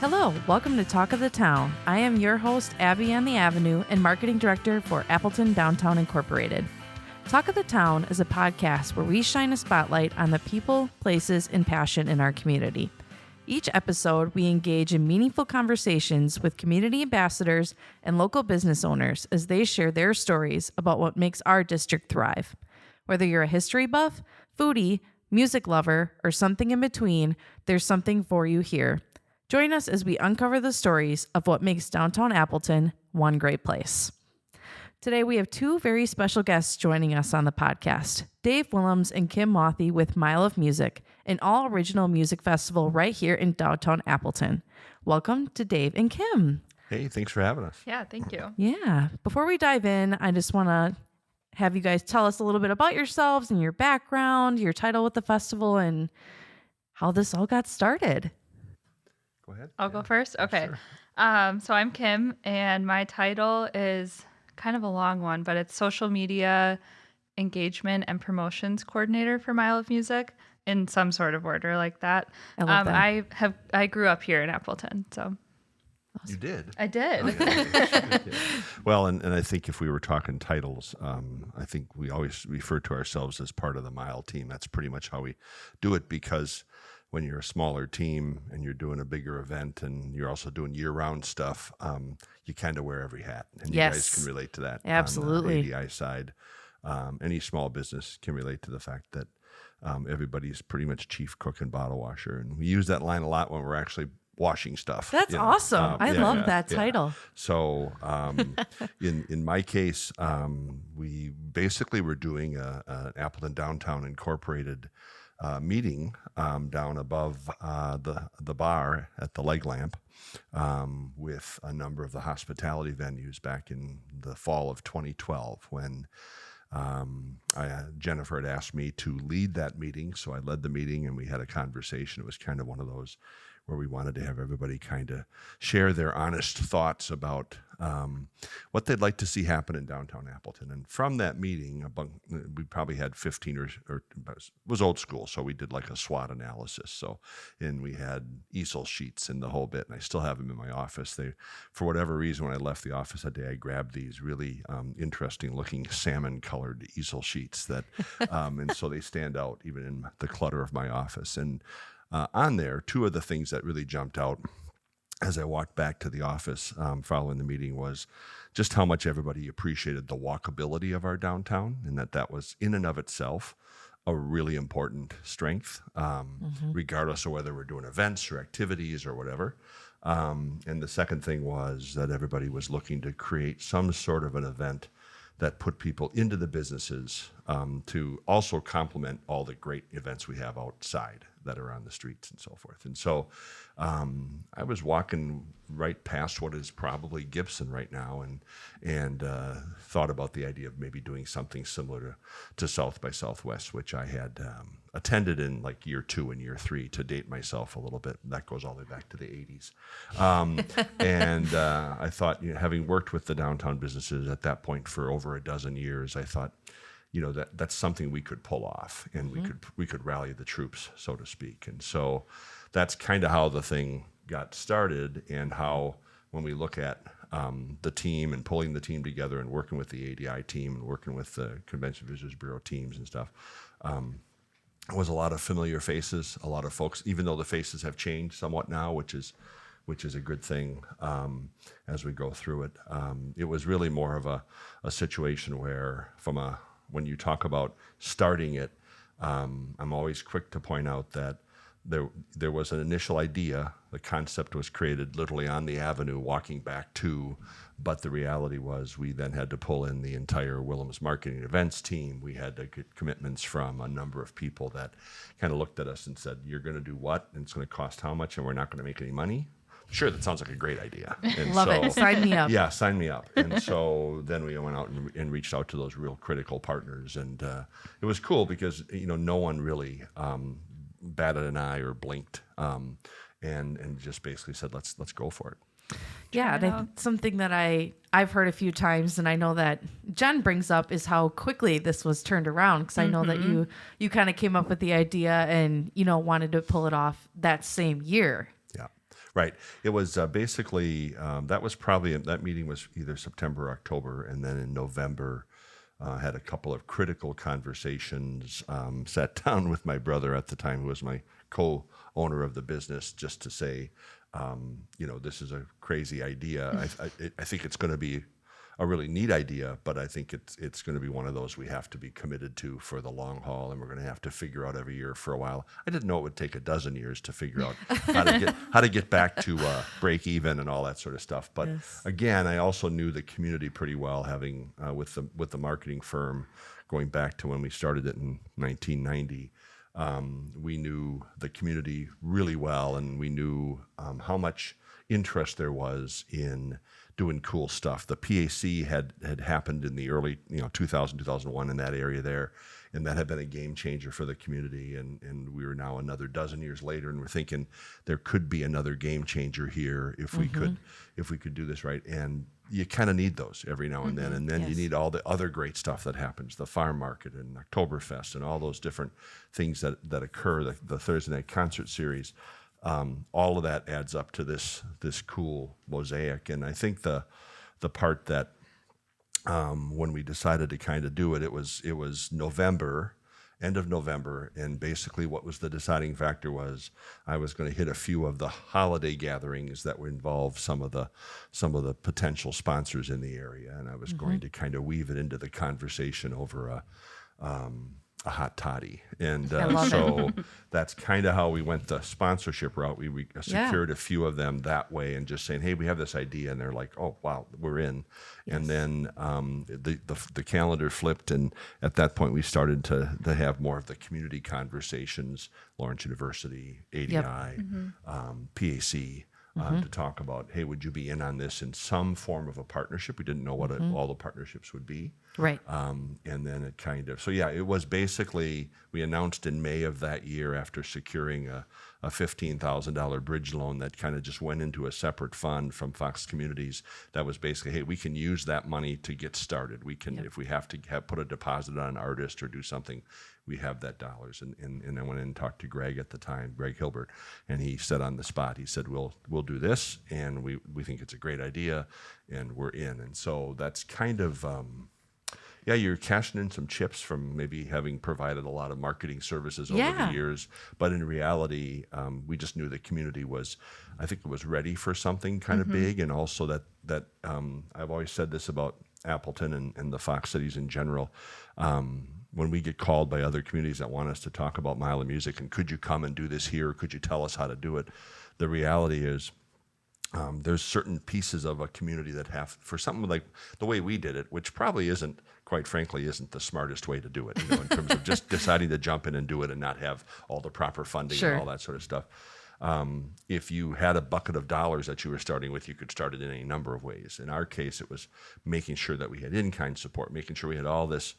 Hello, welcome to Talk of the Town. I am your host, Abby on the Avenue, and Marketing Director for Appleton Downtown Incorporated. Talk of the Town is a podcast where we shine a spotlight on the people, places, and passion in our community. Each episode, we engage in meaningful conversations with community ambassadors and local business owners as they share their stories about what makes our district thrive. Whether you're a history buff, foodie, music lover, or something in between, there's something for you here. Join us as we uncover the stories of what makes Downtown Appleton one great place. Today, we have two very special guests joining us on the podcast, Dave Willems and Kim Mothy with Mile of Music, an all-original music festival right here in downtown Appleton. Welcome to Dave and Kim. Hey, thanks for having us. Yeah, thank you. Yeah. Before we dive in, I just want to have you guys tell us a little bit about yourselves and your background, your title with the festival, and how this all got started. Go ahead. I'll go first? Okay. Sure. So I'm Kim, and my title is kind of a long one, but it's Social Media Engagement and Promotions Coordinator for Mile of Music, in some sort of order like that. I love that. I grew up here in Appleton, so. You did? I did. Okay. Well, and I think if we were talking titles, I think we always refer to ourselves as part of the Mile team. That's pretty much how we do it, because when you're a smaller team and you're doing a bigger event and you're also doing year-round stuff, you kind of wear every hat. And you guys can relate to that. Absolutely. On the ADI side, any small business can relate to the fact that everybody's pretty much chief cook and bottle washer. And we use that line a lot when we're actually washing stuff. That's awesome. I love that title. So in my case, we basically were doing an Appleton Downtown Incorporated meeting down above the bar at the Leg Lamp with a number of the hospitality venues back in the fall of 2012 when Jennifer had asked me to lead that meeting. So I led the meeting and we had a conversation. It was kind of one of those where we wanted to have everybody kind of share their honest thoughts about what they'd like to see happen in downtown Appleton. And from that meeting, we probably had 15 or it was old school, so we did like a SWOT analysis. And we had easel sheets and the whole bit, and I still have them in my office. For whatever reason, when I left the office that day, I grabbed these really interesting-looking salmon-colored easel sheets that, and so they stand out even in the clutter of my office. And on there, two of the things that really jumped out as I walked back to the office following the meeting was just how much everybody appreciated the walkability of our downtown, and that was in and of itself a really important strength, regardless of whether we're doing events or activities or whatever. And the second thing was that everybody was looking to create some sort of an event that put people into the businesses to also complement all the great events we have outside that are on the streets and so forth. And so I was walking right past what is probably Gibson right now and thought about the idea of maybe doing something similar to South by Southwest, which I had attended in like year 2 and year 3 to date myself a little bit. That goes all the way back to the 80s. And I thought, having worked with the downtown businesses at that point for over a dozen years, I thought, that's something we could pull off, and we could rally the troops, so to speak. And so that's kind of how the thing got started, and how when we look at the team and pulling the team together and working with the ADI team and working with the Convention Visitors Bureau teams and stuff, it was a lot of familiar faces, a lot of folks, even though the faces have changed somewhat now, which is a good thing as we go through it. It was really more of a situation where when you talk about starting it, I'm always quick to point out that there was an initial idea. The concept was created literally on the avenue walking back to, but the reality was we then had to pull in the entire Willems marketing events team. We had to get commitments from a number of people that kind of looked at us and said, "You're going to do what? And it's going to cost how much? And we're not going to make any money?" Sure, that sounds like a great idea. And Love it. Sign me up. Yeah, sign me up. And so then we went out and reached out to those real critical partners. And it was cool because, no one really batted an eye or blinked and just basically said, let's go for it. Yeah, and something that I've heard a few times, and I know that Jen brings up, is how quickly this was turned around. Because I know that you kind of came up with the idea and, wanted to pull it off that same year. Yeah. Right. It was basically, that meeting was either September or October. And then in November, had a couple of critical conversations, sat down with my brother at the time, who was my co-owner of the business, just to say, this is a crazy idea. I think it's going to be a really neat idea, but I think it's going to be one of those we have to be committed to for the long haul, and we're going to have to figure out every year for a while. I didn't know it would take a dozen years to figure out how to get back to break even and all that sort of stuff. But again, I also knew the community pretty well, having with the marketing firm going back to when we started it in 1990. We knew the community really well, and we knew how much interest there was in doing cool stuff. The PAC had happened in the early 2000, 2001 in that area there, and that had been a game changer for the community. And we were now another dozen years later, and we're thinking there could be another game changer here if we could do this right. And you kind of need those every now and then. And then you need all the other great stuff that happens, the farm market and Oktoberfest and all those different things that occur, the Thursday night concert series. All of that adds up to this cool mosaic. And I think the part that when we decided to kind of do it, it was November, end of November, and basically what was the deciding factor was I was going to hit a few of the holiday gatherings that would involve some of the potential sponsors in the area, and I was going to kind of weave it into the conversation over a hot toddy. And so that's kind of how we went the sponsorship route. We secured a few of them that way, and just saying, hey, we have this idea. And they're like, oh, wow, we're in. Yes. And then the calendar flipped. And at that point, we started to have more of the community conversations, Lawrence University, ADI, PAC, to talk about, hey, would you be in on this in some form of a partnership? We didn't know what all the partnerships would be. Right. And then it kind of, it was basically, we announced in May of that year, after securing a $15,000 bridge loan that kind of just went into a separate fund from Fox Communities. That was basically, hey, we can use that money to get started. We can, if we have to put a deposit on an artist or do something, we have that dollars. And I went in and talked to Greg at the time, Greg Hilbert, and he said on the spot, he said, we'll do this, and we think it's a great idea, and we're in. And so that's kind of, you're cashing in some chips from maybe having provided a lot of marketing services over the years. But in reality, we just knew the community was, I think it was ready for something kind of big. And also that I've always said this about Appleton and the Fox cities in general. When we get called by other communities that want us to talk about Mile of Music and could you come and do this here? Could you tell us how to do it? The reality is, there's certain pieces of a community that have, for something like the way we did it, which probably isn't, quite frankly, isn't the smartest way to do it, in terms of just deciding to jump in and do it and not have all the proper funding and all that sort of stuff. If you had a bucket of dollars that you were starting with, you could start it in any number of ways. In our case, it was making sure that we had in-kind support, making sure we had all this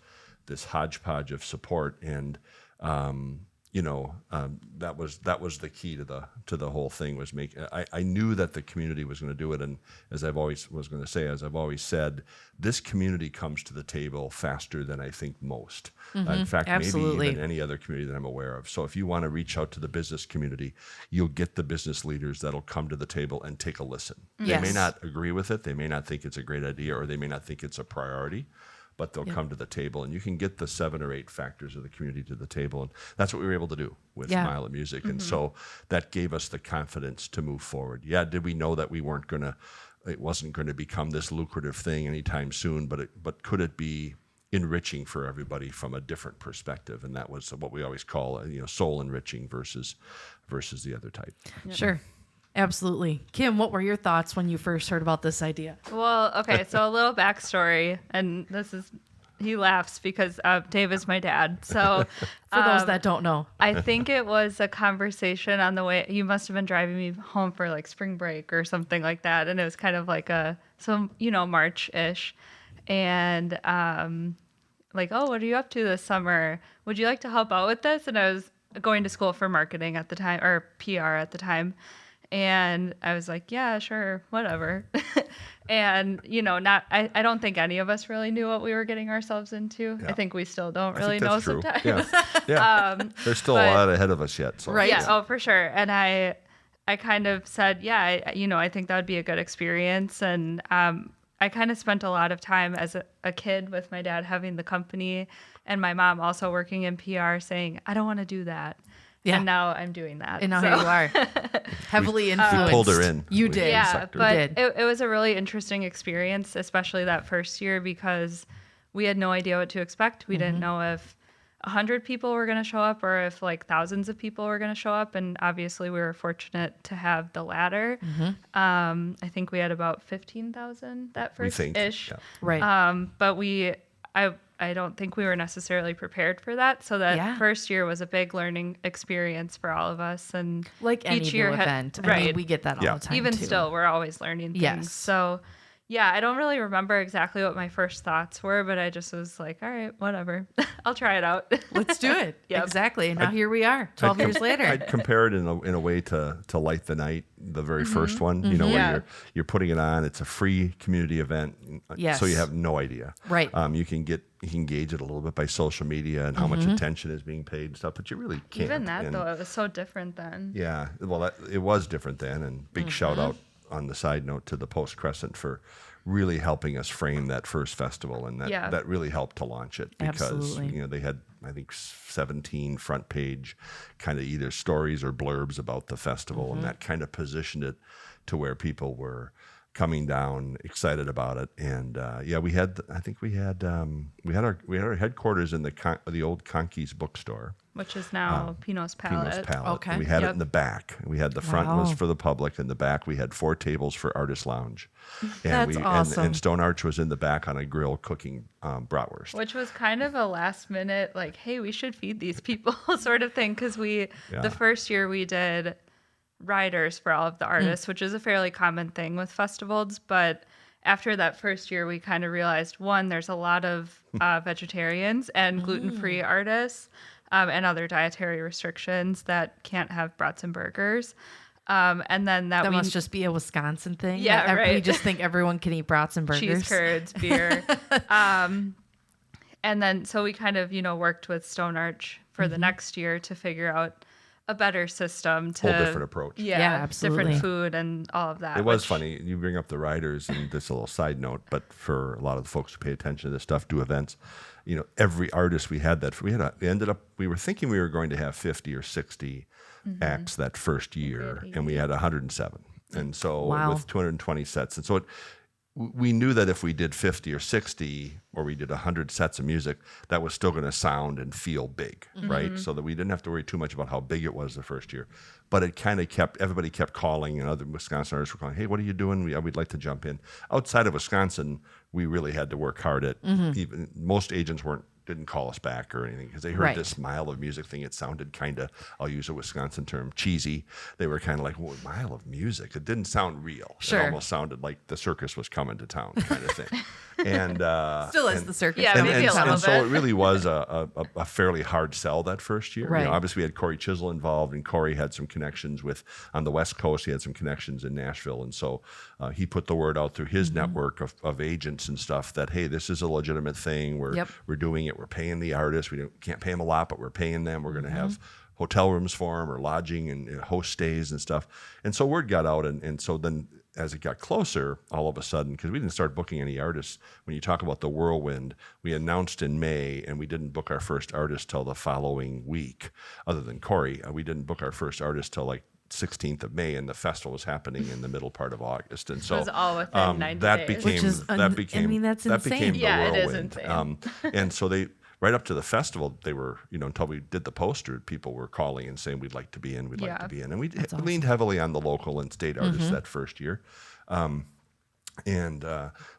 hodgepodge of support, and that was the key to the whole thing. Was I knew that the community was going to do it, and as I've always said, this community comes to the table faster than I think most. In fact, maybe even any other community that I'm aware of. So if you want to reach out to the business community, you'll get the business leaders that'll come to the table and take a listen. They may not agree with it, they may not think it's a great idea, or they may not think it's a priority, but they'll come to the table, and you can get the 7 or 8 factors of the community to the table. And that's what we were able to do with Mile of Music. And so that gave us the confidence to move forward. Did we know that it wasn't going to become this lucrative thing anytime soon, but could it be enriching for everybody from a different perspective? And that was what we always call, soul enriching versus the other type. Yep. Sure. Absolutely. Kim, what were your thoughts when you first heard about this idea? Well, okay, so a little backstory, and he laughs because Dave is my dad. So for those that don't know, I think it was a conversation on the way. You must have been driving me home for like spring break or something like that. And it was kind of like March-ish. And like, oh, what are you up to this summer? Would you like to help out with this? And I was going to school for marketing at the time, or PR at the time. And I was like, yeah, sure, whatever. And, I don't think any of us really knew what we were getting ourselves into. Yeah. I think we still don't really know true. Sometimes. Yeah. There's still a lot ahead of us yet. So. Right. Yeah, oh, for sure. And I kind of said, yeah, I think that would be a good experience. And I kind of spent a lot of time as a kid with my dad having the company and my mom also working in PR saying, I don't want to do that. Yeah. And now I'm doing that. And now here you are. Heavily influenced. We pulled her in. You did. Yeah, but You it was a really interesting experience, especially that first year, because we had no idea what to expect. We didn't know if 100 people were going to show up or if like thousands of people were going to show up. And obviously we were fortunate to have the latter. I think we had about 15,000 that first ish. Yeah. Right. But I don't think we were necessarily prepared for that. So that first year was a big learning experience for all of us. And like any each year new event. Right. I mean, we get that all the time Even too. still, we're always learning things. Yes. So yeah, I don't really remember exactly what my first thoughts were, but I just was like, all right, whatever. I'll try it out. Let's do it. Yep. Exactly. And now here we are, 12 years later. I'd compare it in a way to Light the Night, the very first one, where you're putting it on. It's a free community event. Yes. So you have no idea. Right. You can gauge it a little bit by social media and how much attention is being paid and stuff, but you really can't. Even that, though, it was so different then. Yeah. Well, it was different then. And big shout out on the side note to the Post Crescent for really helping us frame that first festival, and that really helped to launch it, because Absolutely. they had, I think, 17 front page kind of either stories or blurbs about the festival, and that kind of positioned it to where people were coming down excited about it. And we had our headquarters in the old Conkeys bookstore, Which is now Pino's Palette. Pino's Palette. Okay. And we had it in the back. We had the front Wow. was for the public, and the back we had 4 tables for Artist Lounge. And That's awesome. And Stone Arch was in the back on a grill cooking bratwurst. Which was kind of a last minute, like, hey, we should feed these people sort of thing. Because the first year we did riders for all of the artists, which is a fairly common thing with festivals. But after that first year, we kind of realized, one, there's a lot of vegetarians and gluten-free artists. And other dietary restrictions that can't have brats and burgers. And then that must just be a Wisconsin thing. Yeah, that right. We just think everyone can eat brats and burgers. Cheese curds, beer. And then so we kind of, worked with Stone Arch for the next year to figure out a better system to Whole different approach. Yeah, absolutely. Different food and all of that. It was funny. You bring up the riders, and this is a little side note, but for a lot of the folks who pay attention to this stuff, do events, every artist we had we were thinking we were going to have 50 or 60 acts that first year, and we had 107. And so with 220 sets. And so we knew that if we did 50 or 60 or we did 100 sets of music, that was still going to sound and feel big, right? So that we didn't have to worry too much about how big it was the first year. But it kind of everybody kept calling, and other Wisconsin artists were calling, hey, what are you doing? We'd like to jump in. Outside of Wisconsin, we really had to work hard at, even most agents didn't call us back or anything, because they heard this Mile of Music thing. It sounded kind of, I'll use a Wisconsin term, cheesy. They were kind of like, well, Mile of Music. It didn't sound real. Sure. It almost sounded like the circus was coming to town kind of thing. And still is the circus. Yeah, maybe a little and so bit. it really was a fairly hard sell that first year. Right. Obviously, we had Corey Chisel involved, and Corey had some connections on the West Coast. He had some connections in Nashville, and so he put the word out through his network of agents and stuff that, hey, this is a legitimate thing. We're doing it. We're paying the artists. We can't pay them a lot, but we're paying them. We're going to have hotel rooms for them, or lodging and host stays and stuff. And so word got out, and so then as it got closer, all of a sudden, because we didn't start booking any artists, when you talk about the whirlwind, we announced in May, and we didn't book our first artist till the following week, other than Corey. We didn't book our first artist till like 16th of May, and the festival was happening in the middle part of August. And so it was all within 90 days. that's insane. The Yeah, it is whirlwind. insane. And so right up to the festival, they were, until we did the poster, people were calling and saying, we'd like to be in, we'd like to be in. And we leaned heavily on the local and state artists that first year.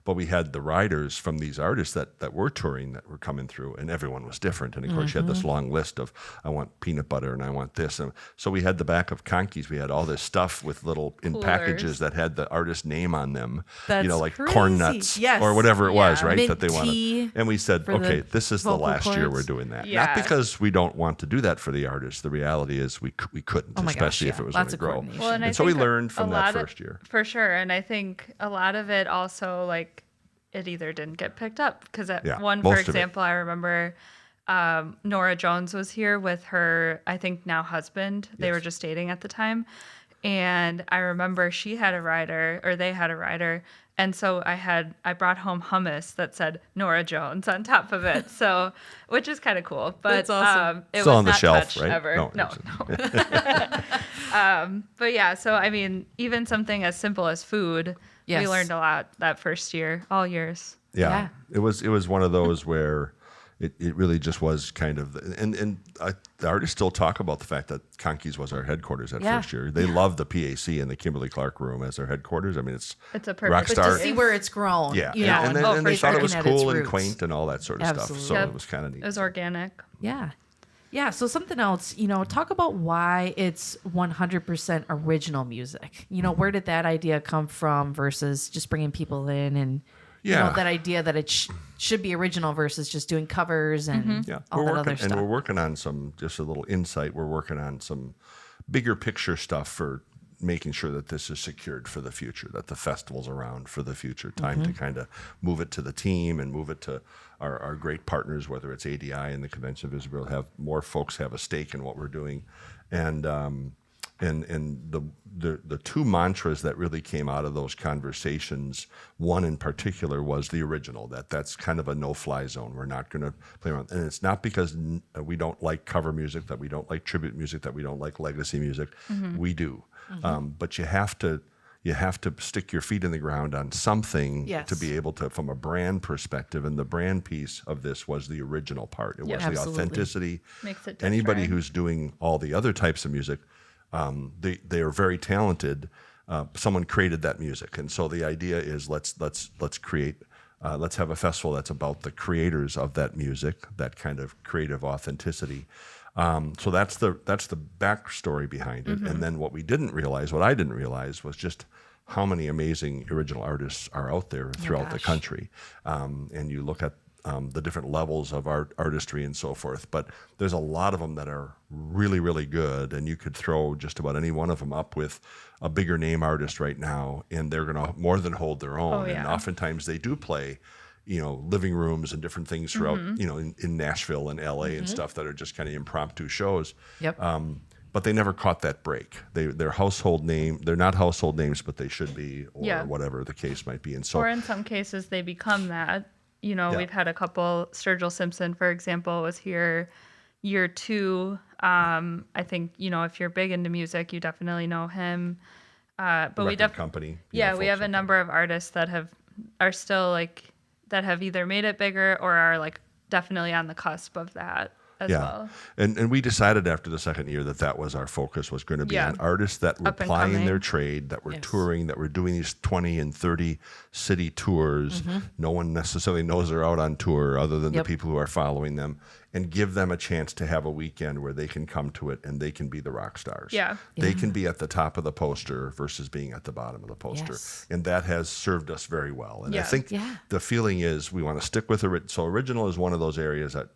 But we had the riders from these artists that were touring that were coming through, and everyone was different. And of course, you had this long list of, I want peanut butter and I want this. And so we had the back of Conkeys. We had all this stuff with little in packages that had the artist name on them. That's like crazy. corn nuts Yes. or whatever it was, right? Mint that they wanted. tea And we said, for okay, the this is the vocal last year cords. we're doing that. Yeah. Not because we don't want to do that for the artists. The reality is we couldn't, Oh my gosh, especially if yeah. it was going Lots to of grow. coordination. Well, and I And so we think learned a from that lot of- first year. For sure. And I think a lot of it also, like, it either didn't get picked up. Because for most of it. example, I remember Nora Jones was here with her, I think now husband. They were just dating at the time. And I remember she had a rider, or they had a rider. And so I brought home hummus that said Nora Jones on top of it. So, which is kind of cool. But That's awesome. It Still was on the not shelf, touched right? ever. No. But yeah, so I mean, even something as simple as food, we Yes. learned a lot that first year, all years. Yeah. It was one of those where it really just was kind of, and the artists still talk about the fact that Conkey's was our headquarters that Yeah. first year. They loved the PAC and the Kimberly Clark room as their headquarters. I mean, it's a perfect But Rockstar. to see where it's grown. Yeah, You know, and Oh, they for thought sure. it was Looking at its cool and roots. quaint and all that sort of stuff. So Absolutely. it was kind of neat. It was organic. Yeah. Yeah. So something else, talk about why it's 100% original music. Where did that idea come from versus just bringing people in and, that idea that it should be original versus just doing covers and all that other stuff. And we're working on just a little insight. We're working on some bigger picture stuff for making sure that this is secured for the future, that the festival's around for the future. Time to kind of move it to the team and move it to our great partners, whether it's ADI and the Convention of Israel, have more folks have a stake in what we're doing. And the two mantras that really came out of those conversations, one in particular was the original, that's kind of a no-fly zone. We're not going to play around. And it's not because we don't like cover music, that we don't like tribute music, that we don't like legacy music. We do. But you have to stick your feet in the ground on something to be able to, from a brand perspective, and the brand piece of this was the original part. It was the Absolutely. authenticity. Makes it Anybody different. who's doing all the other types of music, they are very talented. Someone created that music, and so the idea is let's create. Let's have a festival that's about the creators of that music, that kind of creative authenticity. So that's the backstory behind it. And then what I didn't realize was just how many amazing original artists are out there throughout the country. And you look at the different levels of artistry and so forth. But there's a lot of them that are really, really good, and you could throw just about any one of them up with a bigger name artist right now, and they're going to more than hold their own. Oh, yeah. And oftentimes they do play, living rooms and different things throughout, in Nashville and LA and stuff that are just kind of impromptu shows. Yep. But they never caught that break. They're household name. They're not household names, but they should be, or whatever the case might be. And so, Or in some cases, they become that. We've had a couple. Sturgill Simpson, for example, was here year 2. I think, if you're big into music, you definitely know him. But we record company. we have a number of artists that are still that have either made it bigger or are definitely on the cusp of that as well. And we decided after the second year that was our focus, was going to be on artists that were Up and plying coming. their trade, that were touring, that were doing these 20 and 30 city tours. No one necessarily knows they're out on tour other than the people who are following them, and give them a chance to have a weekend where they can come to it and they can be the rock stars. Yeah. They can be at the top of the poster versus being at the bottom of the poster. Yes. And that has served us very well. And I Yeah. think the feeling is we want to stick with it. So original is one of those areas that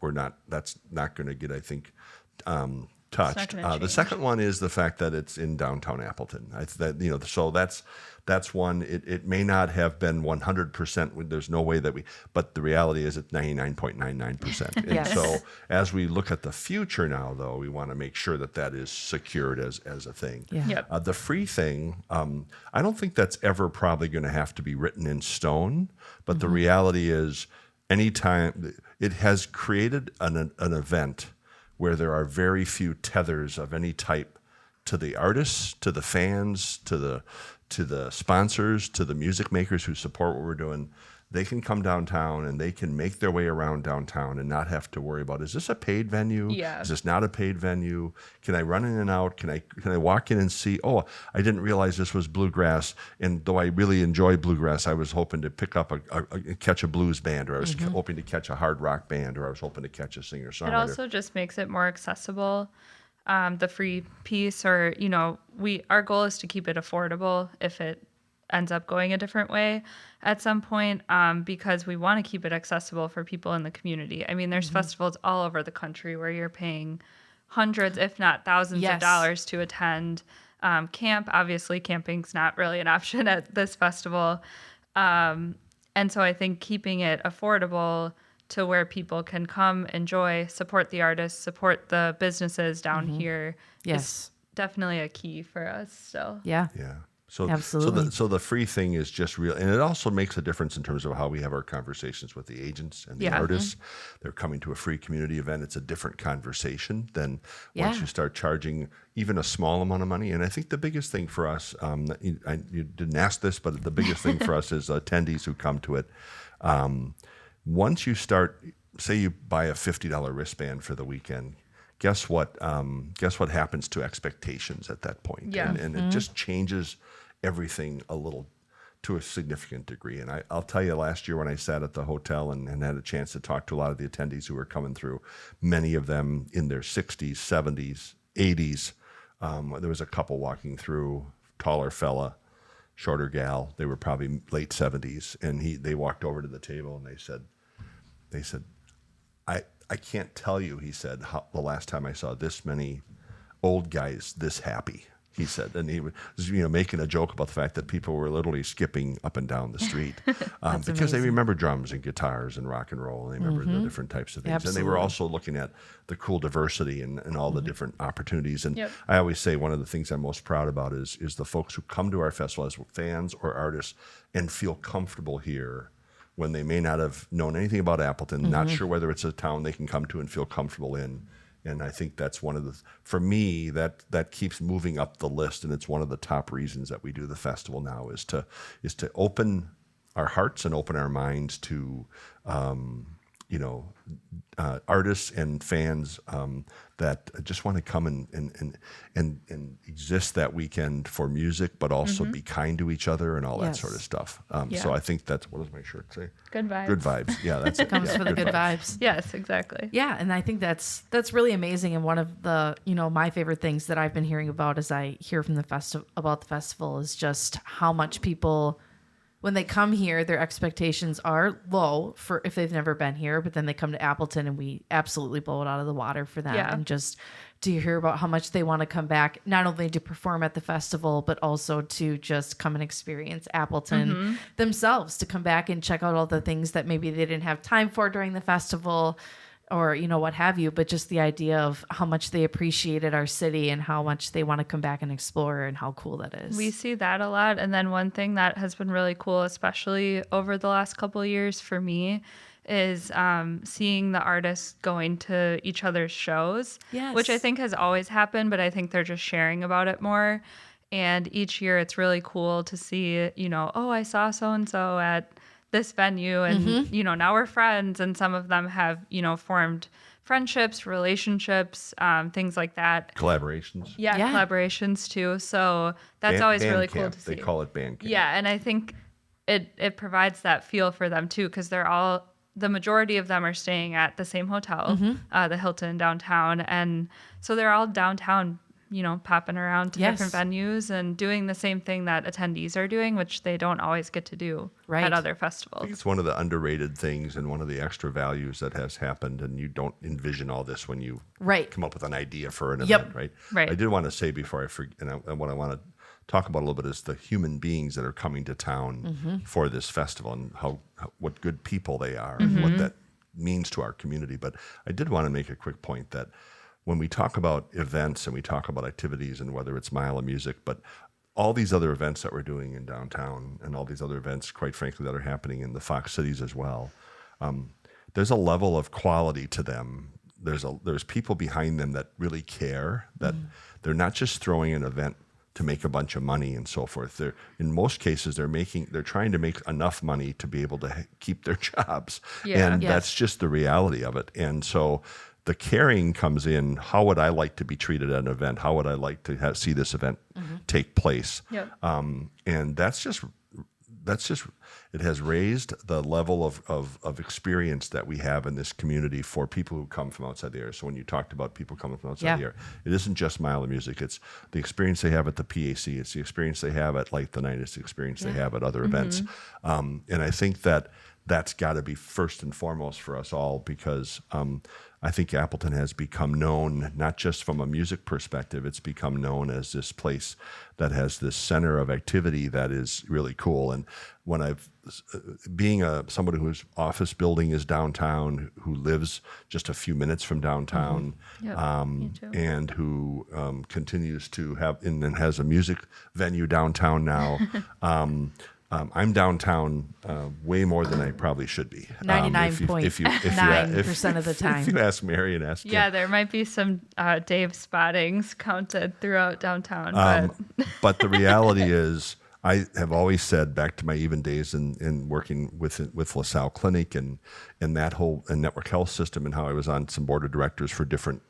that's not going to get, I think, touched. gonna The change. second one is the fact that it's in downtown Appleton. So that's one. It may not have been 100%. There's no way but the reality is it's 99.99%. And Yes. so as we look at the future now, though, we want to make sure that is secured as a thing. Yeah. Yep. The free thing, I don't think that's ever probably going to have to be written in stone. But the reality is, anytime it has created an event where there are very few tethers of any type to the artists, to the fans, to the sponsors, to the music makers who support what we're doing. They can come downtown and they can make their way around downtown and not have to worry about, is this a paid venue? Yeah. Is this not a paid venue? Can I run in and out? Can I walk in and see, oh, I didn't realize this was bluegrass. And though I really enjoy bluegrass, I was hoping to pick up catch a blues band, or I was hoping to catch a hard rock band, or I was hoping to catch a singer-songwriter. It also just makes it more accessible. The free piece, or our goal is to keep it affordable if it ends up going a different way at some point, because we want to keep it accessible for people in the community. I mean, there's festivals all over the country where you're paying hundreds, if not thousands of dollars to attend. Camp, obviously, camping's not really an option at this festival. And so I think keeping it affordable to where people can come, enjoy, support the artists, support the businesses down here Yes. definitely a key for us still. Yeah. Yeah. So, Absolutely. So the free thing is just real, and it also makes a difference in terms of how we have our conversations with the agents and the Yeah. artists. They're coming to a free community event. It's a different conversation than once Yeah. you start charging even a small amount of money. And I think the biggest thing for us, you didn't ask this, but the biggest thing for us is attendees who come to it. Once you start, say you buy a $50 wristband for the weekend. Guess what? Guess what happens to expectations at that point? Yeah. And it just changes everything a little to a significant degree. And I'll tell you, last year when I sat at the hotel and had a chance to talk to a lot of the attendees who were coming through, many of them in their 60s, 70s, 80s. There was a couple walking through, taller fella, shorter gal. They were probably late 70s, and they walked over to the table and they said, I can't tell you, he said, how the last time I saw this many old guys this happy, he said. And he was making a joke about the fact that people were literally skipping up and down the street because they amazing. remember drums and guitars and rock and roll, and they remember the different types of things. Absolutely. And they were also looking at the cool diversity and all the different opportunities. And Yep. I always say one of the things I'm most proud about is the folks who come to our festival as fans or artists and feel comfortable here when they may not have known anything about Appleton, not sure whether it's a town they can come to and feel comfortable in. And I think that's one of the, for me, that keeps moving up the list, and it's one of the top reasons that we do the festival now is to open our hearts and open our minds to artists and fans that just want to come and exist that weekend for music, but also be kind to each other and all that Yes. sort of stuff. Yeah. So I think that's, what does my shirt say? Good vibes. Good vibes. Yeah, that's it. Comes Yeah, for the good vibes. Yes, exactly. Yeah, and I think that's really amazing. And one of the my favorite things that I've been hearing about as I hear from about the festival is just how much people, when they come here, their expectations are low for if they've never been here, but then they come to Appleton and we absolutely blow it out of the water for them. Yeah. And just to hear about how much they want to come back, not only to perform at the festival, but also to just come and experience Appleton themselves, to come back and check out all the things that maybe they didn't have time for during the festival, or what have you, but just the idea of how much they appreciated our city and how much they want to come back and explore and how cool that is. We see that a lot. And then one thing that has been really cool, especially over the last couple of years for me, is seeing the artists going to each other's shows, Yes. which I think has always happened, but I think they're just sharing about it more. And each year it's really cool to see, I saw so-and-so at this venue and, now we're friends. And some of them have, formed friendships, relationships, things like that. Collaborations. Yeah, collaborations too. So that's always really cool camp. to see. They call it band camp. Yeah, and I think it provides that feel for them too, because the majority of them are staying at the same hotel, the Hilton downtown, and so they're all downtown, popping around to different venues and doing the same thing that attendees are doing, which they don't always get to do at other I festivals. think it's one of the underrated things and one of the extra values that has happened, and you don't envision all this when you come up with an idea for an event, right? Right. I did want to say before I forget, and what I want to talk about a little bit is the human beings that are coming to town for this festival and what good people they are and what that means to our community. But I did want to make a quick point that when we talk about events and we talk about activities and whether it's Mile of Music, but all these other events that we're doing in downtown and all these other events, quite frankly, that are happening in the Fox cities as well, there's a level of quality to them. There's people behind them that really care, that they're not just throwing an event to make a bunch of money and so forth. In most cases, they're trying to make enough money to be able to keep their jobs. Yeah. And Yes. that's just the reality of it. And so the caring comes in, how would I like to be treated at an event? How would I like to see this event take place? Yep. And that's just, it has raised the level of experience that we have in this community for people who come from outside the area. So when you talked about people coming from outside the area, it isn't just Mile of Music. It's the experience they have at the PAC. It's the experience they have at Light the Night. It's the experience they have at other events. And I think that that's got to be first and foremost for us all, because I think Appleton has become known, not just from a music perspective, it's become known as this place that has this center of activity that is really cool. And when being somebody whose office building is downtown, who lives just a few minutes from downtown, Me too. and who continues to have and has a music venue downtown now. I'm downtown way more than I probably should be. 99.9% of the time. If you ask Mary and ask Yeah, Jim. there might be some Dave spottings counted throughout downtown. But the reality is, I have always said, back to my even days in working with LaSalle Clinic and that whole network health system, and how I was on some board of directors for different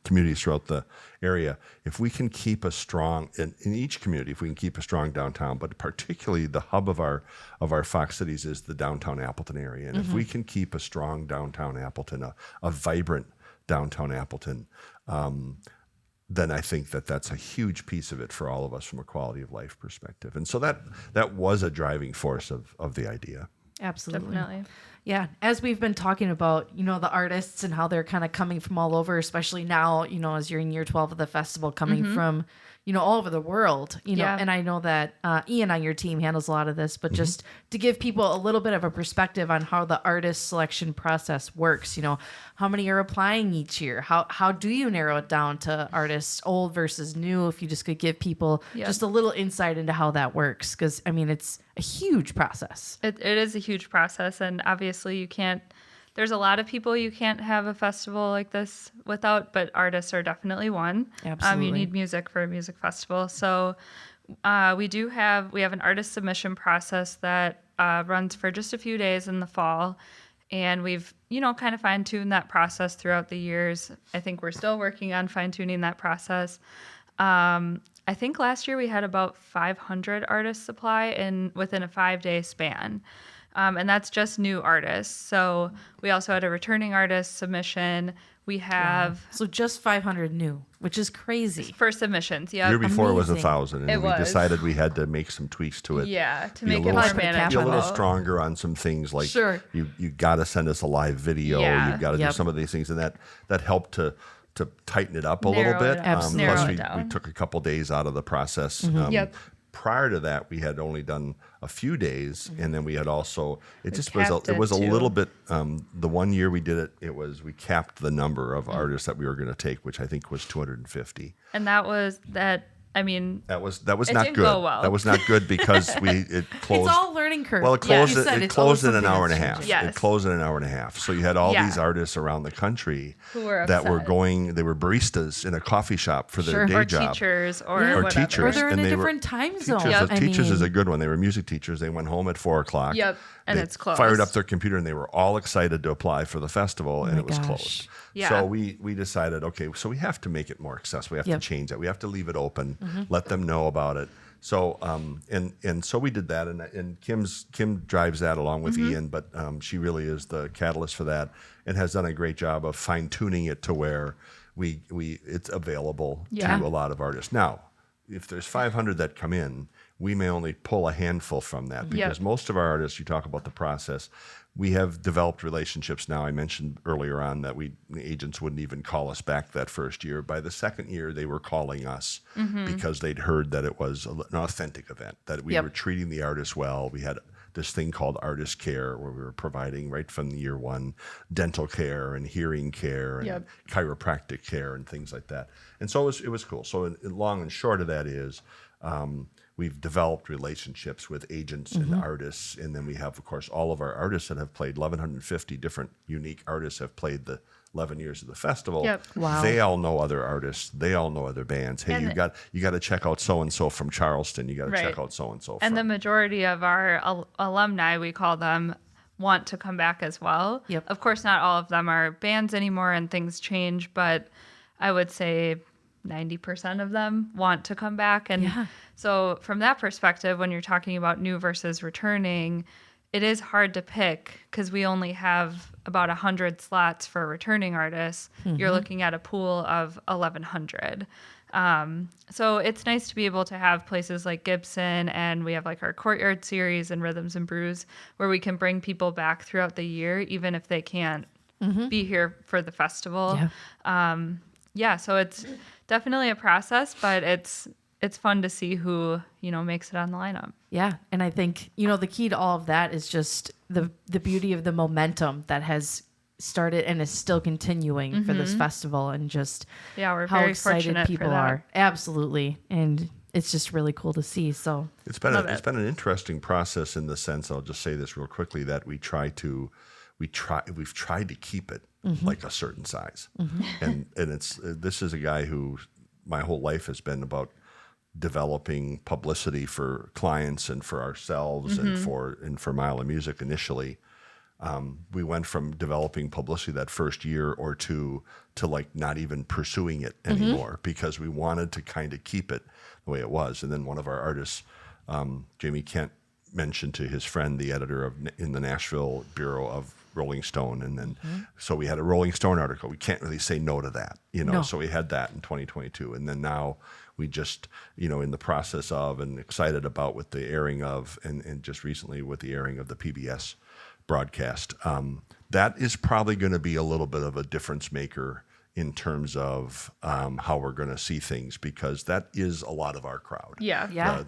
communities throughout the area, if we can keep a strong in each community, if we can keep a strong downtown, but particularly the hub of our Fox cities is the downtown Appleton area, and if we can keep a strong downtown Appleton, a vibrant downtown Appleton, then I think that's a huge piece of it for all of us from a quality of life perspective. And so that was a driving force of the idea. Absolutely. Definitely. Yeah. As we've been talking about, the artists and how they're kind of coming from all over, especially now, as you're in year 12 of the festival, coming from, all over the world, Yeah. and I know that Ian on your team handles a lot of this, but just to give people a little bit of a perspective on how the artist selection process works, how many are applying each year? How do you narrow it down to artists, old versus new? If you just could give people just a little insight into how that works. Because, it's a huge process. It is a huge process, and obviously there's a lot of people you can't have a festival like this without, but artists are definitely one. Absolutely. You need music for a music festival. So we have an artist submission process that runs for just a few days in the fall. And we've, kind of fine-tuned that process throughout the years. I think we're still working on fine-tuning that process. I think last year we had about 500 artists apply within a 5-day span. And that's just new artists. So we also had a returning artist submission. We have So just 500 new, which is crazy. for submissions. Yeah. Year before it was Amazing. 1,000, and It we was. decided we had to make some tweaks to it. Yeah, to Be a make it little- more Put a cap Be a on little manageable. stronger on some things, like Sure. you got to send us a live video. Yeah. You've got to do Yep. some of these things, and that helped to tighten it up a little Narrow bit. it down. Narrow Plus, it we down. took a couple days out of the process. Yep. Prior to that, we had only done a few days, and then we had also it just was capped it was a it, too. little bit. The one year we did it, we capped the number of artists that we were going to take, which I think was 250. And that was that. I mean, That was It not didn't good. go well. That was not good because it closed. It's all learning curve. Well, it closed. You said It it's always closed in an something hour and a that's half. changing. Yes. It closed in an hour and a half. So you had all Yeah. these artists around the country Who were that were upset. going. They were baristas in a coffee shop for their Sure. day or job. teachers or Yeah. Or whatever. teachers. Or they're in and a they were- different time zone. Teachers, I teachers is mean- a good one. They were music teachers. They went home at 4:00. Yep, and They it's closed. Fired up their computer and they were all excited to apply for the festival, and my it was gosh. closed. Yeah. So we decided, okay, so we have to make it more accessible. We have Yep. to change that. We have to leave it open, let them know about it. So and so we did that, and Kim drives that along with Ian, but she really is the catalyst for that, and has done a great job of fine tuning it to where it's available Yeah. to a lot of artists. Now, if there's 500 that come in, we may only pull a handful from that, because most of our artists, you talk about the process, we have developed relationships now. I mentioned earlier on that the agents wouldn't even call us back that first year. By the second year, they were calling us because they'd heard that it was an authentic event, that we Yep. were treating the artists well. We had this thing called artist care, where we were providing right from year one dental care and hearing care and Yep. chiropractic care and things like that. And so it was cool. So long and short of that is we've developed relationships with agents and artists. And then we have, of course, all of our artists that have played, 1,150 different unique artists have played the 11 years of the festival. Yep. Wow. They all know other artists. They all know other bands. Hey, And you got to check out so-and-so from Charleston. You got to Right. check out so-and-so And the from. majority of our alumni, we call them, want to come back as well. Yep. Of course, not all of them are bands anymore and things change, but I would say 90% of them want to come back. And Yeah. so from that perspective, when you're talking about new versus returning, it is hard to pick because we only have about 100 slots for returning artists. You're looking at a pool of 1,100. So it's nice to be able to have places like Gibson, and we have like our Courtyard series and Rhythms and Brews where we can bring people back throughout the year, even if they can't be here for the festival. So it's definitely a process, but it's fun to see who, makes it on the lineup. Yeah. And I think, the key to all of that is just the beauty of the momentum that has started and is still continuing for this festival, and just we're how very excited fortunate people for that. are. Absolutely. And it's just really cool to see. So it's been an interesting process in the sense, I'll just say this real quickly, that we've tried to keep it like a certain size. And this is a guy who my whole life has been about developing publicity for clients and for ourselves and for Mile of Music initially. We went from developing publicity that first year or two to like not even pursuing it anymore because we wanted to kind of keep it the way it was. And then one of our artists, Jamie Kent, mentioned to his friend, the editor in the Nashville Bureau of Rolling Stone. And then, so we had a Rolling Stone article. We can't really say no to that, No. So we had that in 2022. And then now we just, in the process of and excited about with the airing of, and just recently with the airing of the PBS broadcast, that is probably going to be a little bit of a difference maker in terms of how we're going to see things, because that is a lot of our crowd, the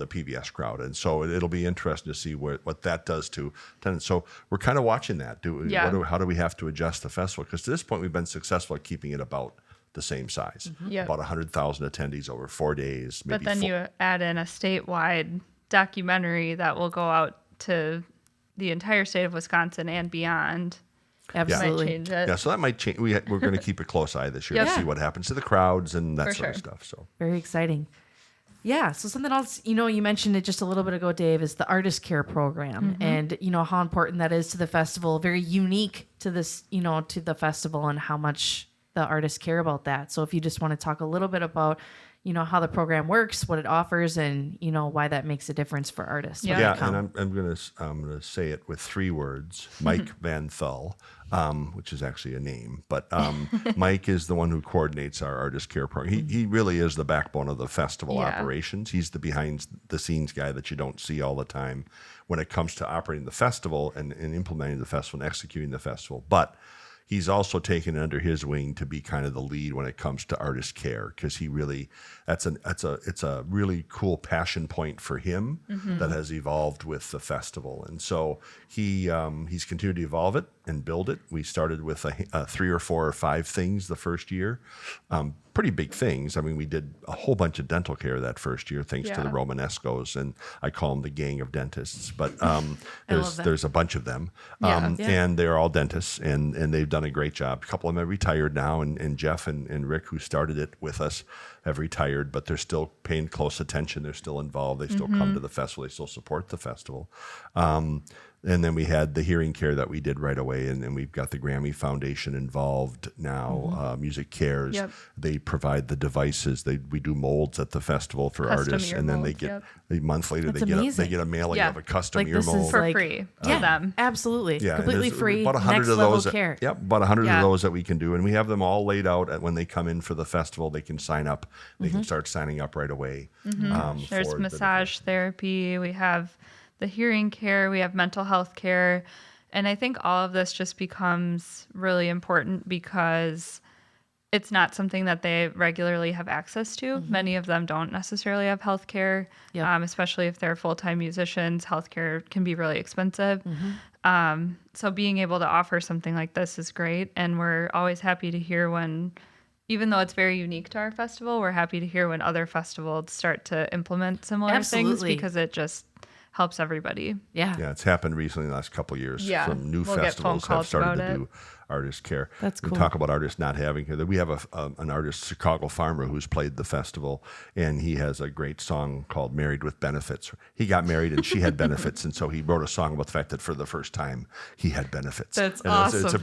PBS crowd, and so it'll be interesting to see what that does to attendance. So we're kind of watching that. How do we have to adjust the festival? Because to this point, we've been successful at keeping it about the same size, about 100,000 attendees over 4 days. But then you add in a statewide documentary that will go out to the entire state of Wisconsin and beyond. Absolutely. Might change it. Yeah, so that might change. We're going to keep a close eye this year to see what happens to the crowds and that sort of stuff. So very exciting. Yeah. So something else, you mentioned it just a little bit ago, Dave, is the Artist Care program, and how important that is to the festival. Very unique to this, to the festival, and how much the artists care about that. So if you just want to talk a little bit about, how the program works, what it offers, and why that makes a difference for artists. Yeah, and I'm gonna say it with 3 words: Mike Van Thull, which is actually a name, but Mike is the one who coordinates our Artist Care program. He really is the backbone of the festival operations. He's the behind the scenes guy that you don't see all the time when it comes to operating the festival and implementing the festival and executing the festival, but he's also taken it under his wing to be kind of the lead when it comes to artist care, because he really it's a really cool passion point for him that has evolved with the festival, and so he's continued to evolve it and build it. We started with 3 or 4 or 5 things the first year, pretty big things. I mean, we did a whole bunch of dental care that first year, thanks to the Romanescos, and I call them the gang of dentists. But there's a bunch of them, and they're all dentists, and they've done a great job. A couple of them have retired now, and Jeff and Rick, who started it with us, have retired, but they're still paying close attention. They're still involved. They still come to the festival. They still support the festival. And then we had the hearing care that we did right away, and then we've got the Grammy Foundation involved now. Music Cares, they provide the devices. We do molds at the festival for artists, and then they get a month later they get a mailing of a custom ear mold for free to them. Absolutely, completely free. About 100 next of level those. Care. About 100 of those that we can do, and we have them all laid out. When they come in for the festival, they can sign up. They can start signing up right away. There's massage therapy. We have the hearing care, we have mental health care. And I think all of this just becomes really important because it's not something that they regularly have access to. Many of them don't necessarily have health care, especially if they're full-time musicians. Healthcare can be really expensive. So being able to offer something like this is great. And we're always happy to hear when, even though it's very unique to our festival, we're happy to hear when other festivals start to implement similar things, because it just helps everybody. Yeah, it's happened recently in the last couple of years. Some new festivals have started to do artist care. That's cool. We talk about artists not having care. We have an artist, Chicago Farmer, who's played the festival, and he has a great song called "Married with Benefits." He got married and she had benefits, and so he wrote a song about the fact that for the first time he had benefits. That's awesome. It's a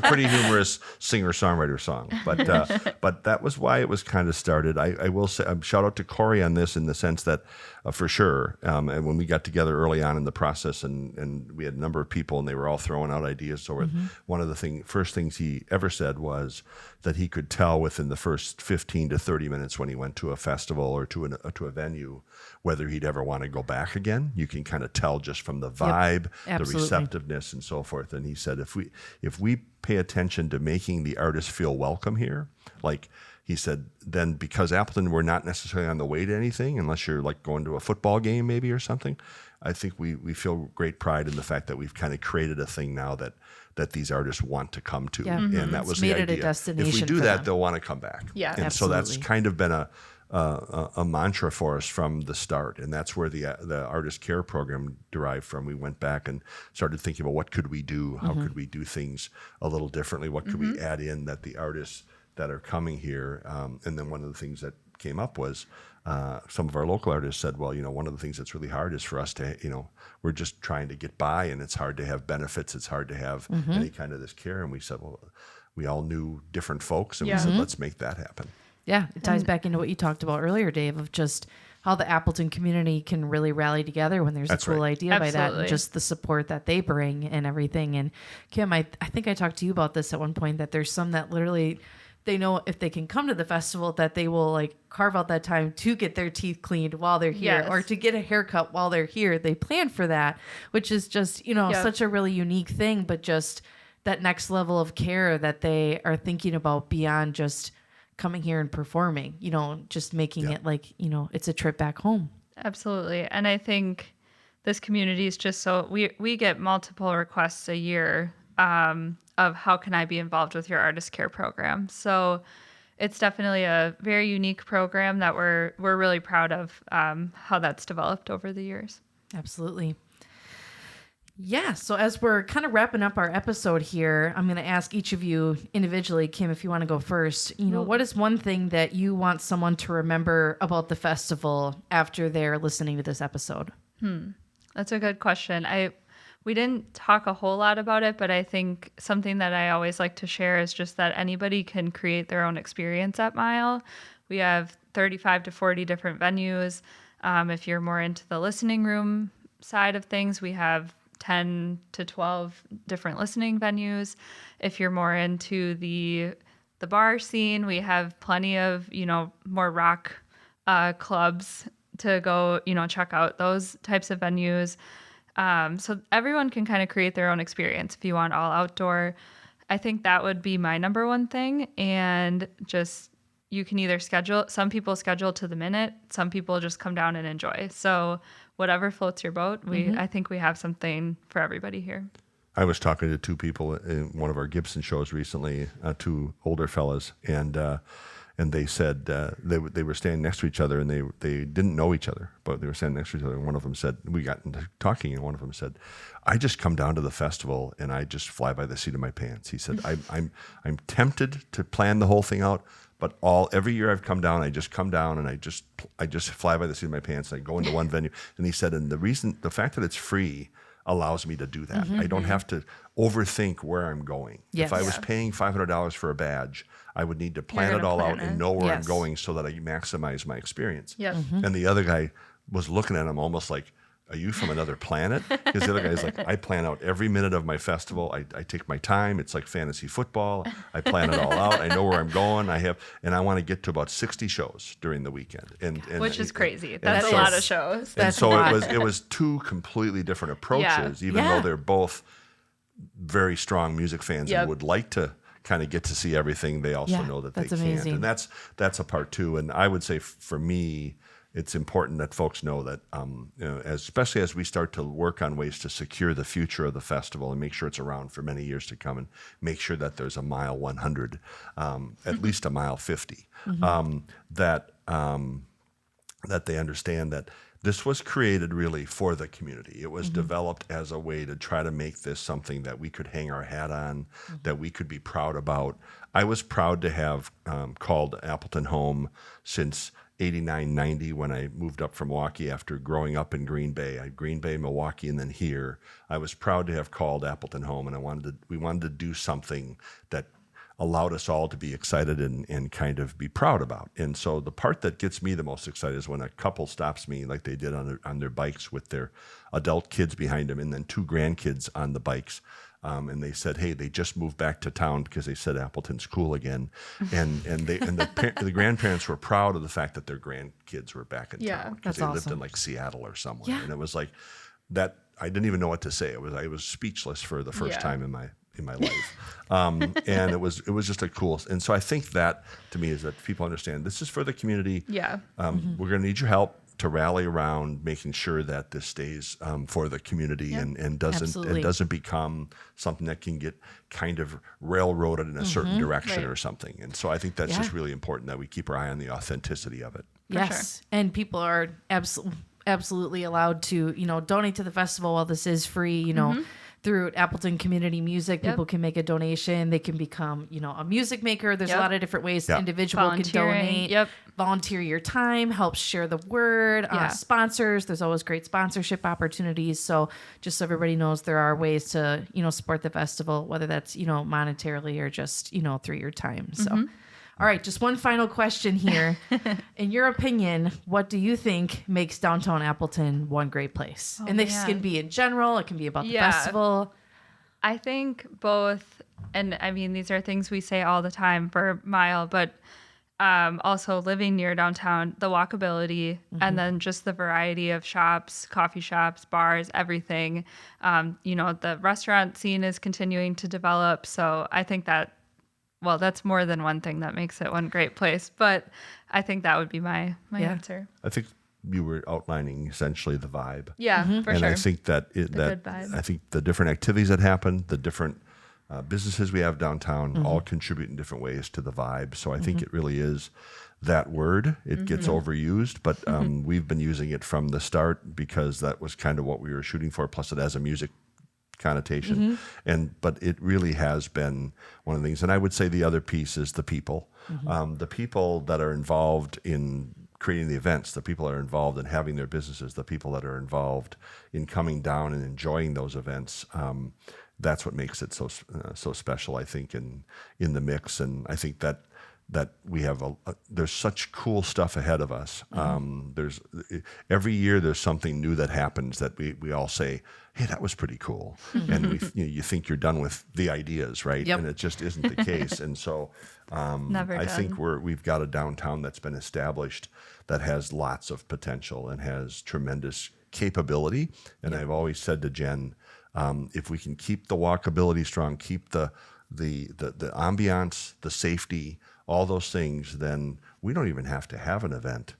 pretty humorous singer-songwriter song, but that was why it was kind of started. I will say, shout out to Corey on this in the sense that for sure, and when we got together early on in the process, and we had a number of people, and they were all throwing out ideas. So one of the first things he ever said was that he could tell within the first 15 to 30 minutes when he went to a festival or to a venue whether he'd ever want to go back again. You can kind of tell just from the vibe, the receptiveness, and so forth. And he said, if we pay attention to making the artists feel welcome here, like he said, then because Appleton, we're not necessarily on the way to anything unless you're like going to a football game maybe or something. I think we feel great pride in the fact that we've kind of created a thing now that these artists want to come to. Yeah. And that was the idea. Made it a destination. If we do for that, them. they'll want to come back. Yeah, and absolutely. so that's kind of been a mantra for us from the start, and that's where the Artist Care program derived from. We went back and started thinking about what could we do, how could we do things a little differently, what could we add in that the artists that are coming here, and then one of the things that came up was some of our local artists said, well, one of the things that's really hard is for us to, we're just trying to get by, and it's hard to have benefits, it's hard to have any kind of this care, and we said, well, we all knew different folks, and we said, let's make that happen. Yeah, it ties back into what you talked about earlier, Dave, of just how the Appleton community can really rally together when there's a cool idea by that, and just the support that they bring and everything. And Kim, I think I talked to you about this at one point, that there's some that literally, they know if they can come to the festival that they will like carve out that time to get their teeth cleaned while they're here, or to get a haircut while they're here. They plan for that, which is just, such a really unique thing, but just that next level of care that they are thinking about beyond just coming here and performing, just making it like, it's a trip back home. Absolutely. And I think this community is just so, we get multiple requests a year of how can I be involved with your Artist Care program. So it's definitely a very unique program that we're really proud of how that's developed over the years. Absolutely. Yeah, so as we're kind of wrapping up our episode here, I'm going to ask each of you individually, Kim, if you want to go first, what is one thing that you want someone to remember about the festival after they're listening to this episode? That's a good question. We didn't talk a whole lot about it, but I think something that I always like to share is just that anybody can create their own experience at Mile. We have 35 to 40 different venues. If you're more into the listening room side of things, we have 10 to 12 different listening venues. If you're more into the bar scene, we have plenty of, more rock clubs to go, check out those types of venues. So everyone can kind of create their own experience. If you want all outdoor, I think that would be my number one thing. And just, you can either some people schedule to the minute, some people just come down and enjoy. So whatever floats your boat, I think we have something for everybody here. I was talking to two people in one of our Gibson shows recently, two older fellas, and they said they were standing next to each other, and they didn't know each other, but they were standing next to each other. And one of them said, we got into talking, and one of them said, I just come down to the festival and I just fly by the seat of my pants. He said, I'm tempted to plan the whole thing out, but every year I've come down, I just come down and I just fly by the seat of my pants, and I go into one venue. And he said, and the fact that it's free allows me to do that. I don't have to overthink where I'm going. Yes. If I was paying $500 for a badge, I would need to plan it all out and know where I'm going so that I maximize my experience. Yep. And the other guy was looking at him almost like, are you from another planet? Because the other guy's like, I plan out every minute of my festival. I take my time. It's like fantasy football. I plan it all out. I know where I'm going. And I want to get to about 60 shows during the weekend. Which is crazy. That's a lot of shows. And so it was two completely different approaches, even though they're both very strong music fans and would like to kind of get to see everything. They also know that they can't. And that's a part too. And I would say for me, it's important that folks know that, especially as we start to work on ways to secure the future of the festival and make sure it's around for many years to come, and make sure that there's a mile 100, at least a mile 50, that they understand that this was created really for the community. It was developed as a way to try to make this something that we could hang our hat on, that we could be proud about. I was proud to have called Appleton home since 89, 90, when I moved up from Milwaukee after growing up in Green Bay. Green Bay, Milwaukee, and then here. I was proud to have called Appleton home, and we wanted to do something that allowed us all to be excited and kind of be proud about. And so the part that gets me the most excited is when a couple stops me, like they did on their bikes with their adult kids behind them, and then two grandkids on the bikes. and they said, hey, they just moved back to town because they said Appleton's cool again, and the grandparents were proud of the fact that their grandkids were back in town because That's they lived awesome. in like Seattle or somewhere, Yeah. and it was like that. I didn't even know what to say. I was speechless for the first Yeah. time in my life, and it was just a cool. And so I think that to me is that people understand this is for the community. Yeah. We're going to need your help to rally around making sure that this stays for the community and Absolutely. doesn't become something that can get kind of railroaded in a certain direction Right. or something. And so I think that's Yeah. just really important that we keep our eye on the authenticity of it. Yes, and people are absolutely allowed to, donate to the festival while this is free, through Appleton Community Music. Yep. People can make a donation. They can become, a music maker. There's a Yep. lot of different ways Yeah. individual can Volunteering. donate. Yep. Volunteer your time, help share the word. Yeah. Sponsors, there's always great sponsorship opportunities. So just so everybody knows, there are ways to, support the festival, whether that's, monetarily or just, through your time. So. All right, just one final question here. In your opinion, what do you think makes Downtown Appleton one great place? And this man. can be in general, it can be about the Yeah. festival. I think both, and I mean, these are things we say all the time for Mile, but also living near downtown, the walkability, and then just the variety of shops, coffee shops, bars, everything. The restaurant scene is continuing to develop. So I think that's more than one thing that makes it one great place. But I think that would be my Yeah. answer. I think you were outlining essentially the vibe. Yeah, for and sure. I think that good vibe. I think the different activities that happen, the different businesses we have downtown, all contribute in different ways to the vibe. So I think it really is that word. It gets overused, but we've been using it from the start because that was kind of what we were shooting for. Plus, it has a music connotation, but it really has been one of the things. And I would say the other piece is the people, the people that are involved in creating the events, the people that are involved in having their businesses, the people that are involved in coming down and enjoying those events. That's what makes it so special, I think, in the mix. And I think that we have there's such cool stuff ahead of us. There's every year there's something new that happens that we all say, hey, that was pretty cool. And you think you're done with the ideas, right? Yep. And it just isn't the case. And so Never I think done. we've got a downtown that's been established that has lots of potential and has tremendous capability. And I've always said to Jen, if we can keep the walkability strong, keep the ambiance, the safety, all those things, then we don't even have to have an event.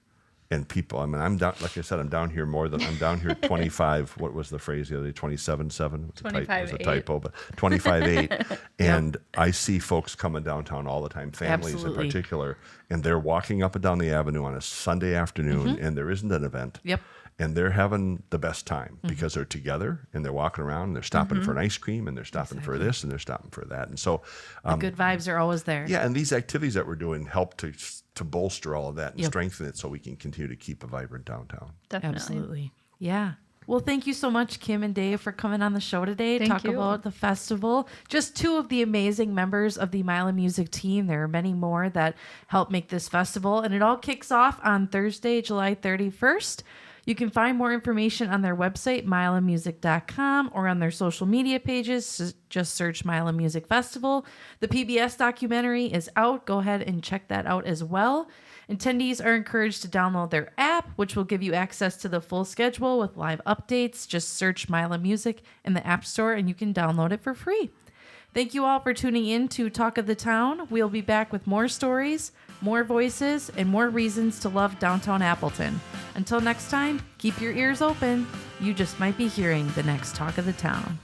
And people, I mean, I'm down, like I said, I'm down here 25, what was the phrase the other day, 27.7? It was a 25.8. typo, but 25.8. And I see folks coming downtown all the time, families Absolutely. in particular, and they're walking up and down the avenue on a Sunday afternoon, and there isn't an event. Yep. And they're having the best time because they're together and they're walking around and they're stopping for an ice cream and they're stopping for this and they're stopping for that. And so, The good vibes are always there. yeah, and these activities that we're doing help to bolster all of that and Yep. strengthen it so we can continue to keep a vibrant downtown. Definitely. Absolutely. Yeah. Well, thank you so much, Kim and Dave, for coming on the show today. Thank Talk you. about the festival. Just two of the amazing members of the Mile of Music team. There are many more that help make this festival, and it all kicks off on Thursday, July 31st. You can find more information on their website, mileofmusic.com, or on their social media pages. Just search Mile of Music Festival. The PBS documentary is out. Go ahead and check that out as well. Attendees are encouraged to download their app, which will give you access to the full schedule with live updates. Just search Mile of Music in the App Store and you can download it for free. Thank you all for tuning in to Talk of the Town. We'll be back with more stories, more voices, and more reasons to love downtown Appleton. Until next time, keep your ears open. You just might be hearing the next Talk of the Town.